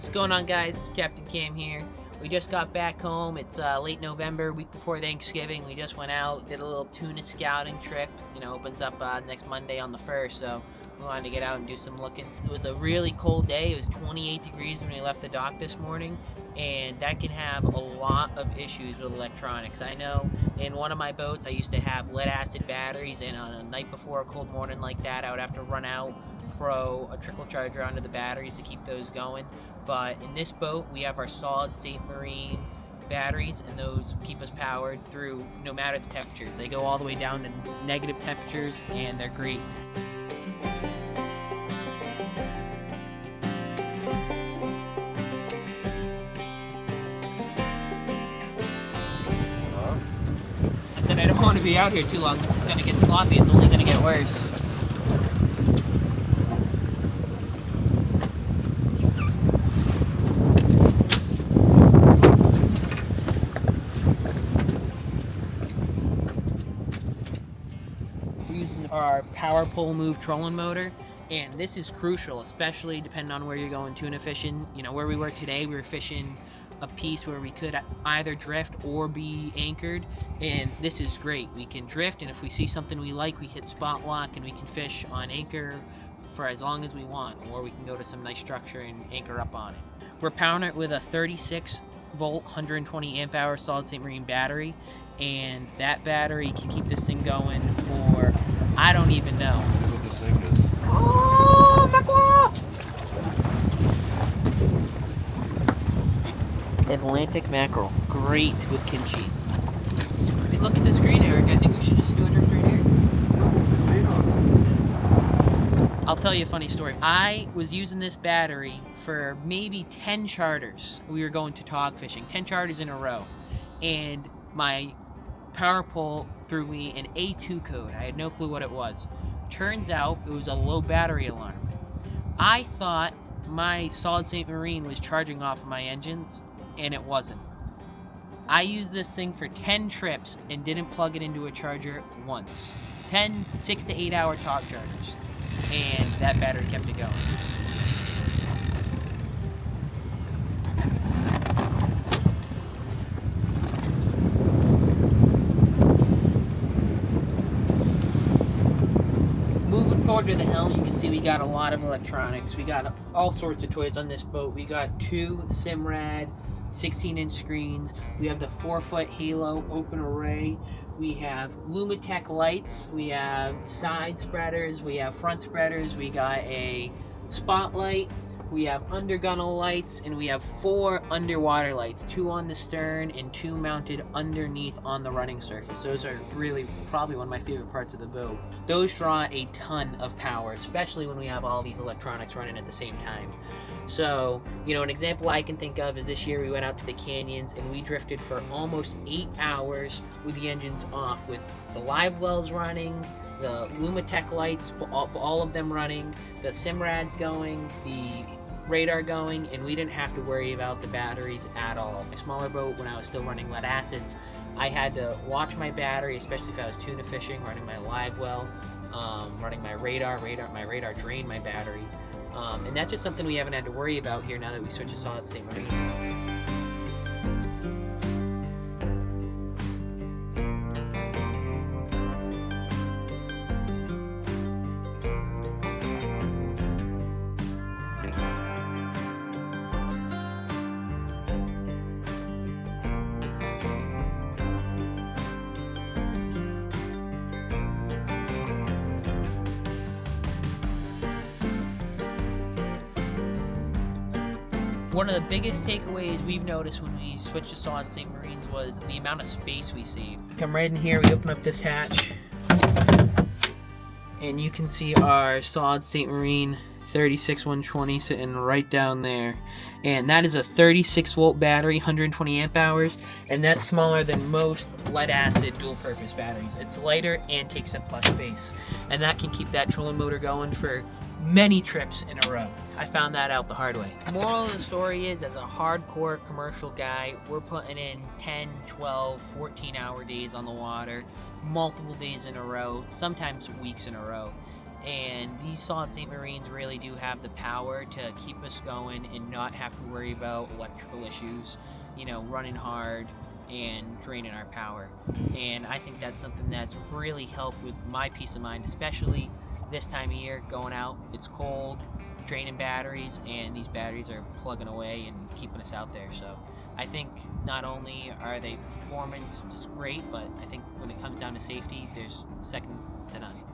What's going on, guys? Captain Cam here. We just got back home. It's late November, week before Thanksgiving. We just went out, did a little tuna scouting trip. Opens up next Monday on the 1st, so we wanted to get out and do some looking. It was a really cold day. It was 28 degrees when we left the dock this morning, and that can have a lot of issues with electronics. I know in one of my boats I used to have lead acid batteries, and on a night before a cold morning like that, I would have to run out, throw a trickle charger onto the batteries to keep those going. But in this boat, we have our solid state marine batteries, and those keep us powered through no matter the temperatures. They go all the way down to negative temperatures, and they're great. I said I don't want to be out here too long. This is going to get sloppy. It's only going to get worse. Our power pole move trolling motor, and this is crucial, especially depending on where you're going tuna fishing. Where we were today, we were fishing a piece where we could either drift or be anchored, and this is great. We can drift, and if we see something we like, we hit spot lock and we can fish on anchor for as long as we want, or we can go to some nice structure and anchor up on it. We're powering it with a 36 volt 120 amp hour solid state marine battery, and that battery can keep this thing going for I don't even know. See what this thing is. Oh, mackerel! Atlantic mackerel. Great with kimchi. Hey, look at the screen, Eric. I think we should just do a drift right here. I'll tell you a funny story. I was using this battery for maybe 10 charters. We were going to tog fishing, 10 charters in a row. And my power pole threw me an A2 code. I had no clue what it was. Turns out it was a low battery alarm. I thought my solid state marine was charging off of my engines, and it wasn't. I used this thing for 10 trips and didn't plug it into a charger once. 10 6 to 8 hour tog chargers, and that battery kept it going. Forward to the helm, you can see we got a lot of electronics. We got all sorts of toys on this boat. We got 2 Simrad 16-inch screens. We have the 4-foot Halo open array. We have Lumitech lights. We have side spreaders. We have front spreaders. We got a spotlight. We have undergunnel lights, and we have 4 underwater lights, 2 on the stern and 2 mounted underneath on the running surface. Those are really probably one of my favorite parts of the boat. Those draw a ton of power, especially when we have all these electronics running at the same time. So, an example I can think of is this year we went out to the canyons and we drifted for almost 8 hours with the engines off, with the live wells running, the Lumitech lights, all of them running, the Simrads going, the radar going, and we didn't have to worry about the batteries at all. My smaller boat, when I was still running lead acids, I had to watch my battery, especially if I was tuna fishing, running my live well, running my radar drained my battery, and that's just something we haven't had to worry about here now that we switched to solid state marines. One of the biggest takeaways we've noticed when we switched to solid state marines was the amount of space we save. Come right in here, we open up this hatch, and you can see our solid state marine 36 120 sitting right down there. And that is a 36 volt battery, 120 amp hours, and that's smaller than most lead acid dual purpose batteries. It's lighter and takes up less space, and that can keep that trolling motor going for many trips in a row. I found that out the hard way. Moral of the story is, as a hardcore commercial guy, we're putting in 10, 12, 14 hour days on the water, multiple days in a row, sometimes weeks in a row. And these solid state marines really do have the power to keep us going and not have to worry about electrical issues, you know, running hard and draining our power. And I think that's something that's really helped with my peace of mind, especially this time of year, going out, it's cold, draining batteries, and these batteries are plugging away and keeping us out there. So I think not only are they performance just great, but I think when it comes down to safety, there's second to none.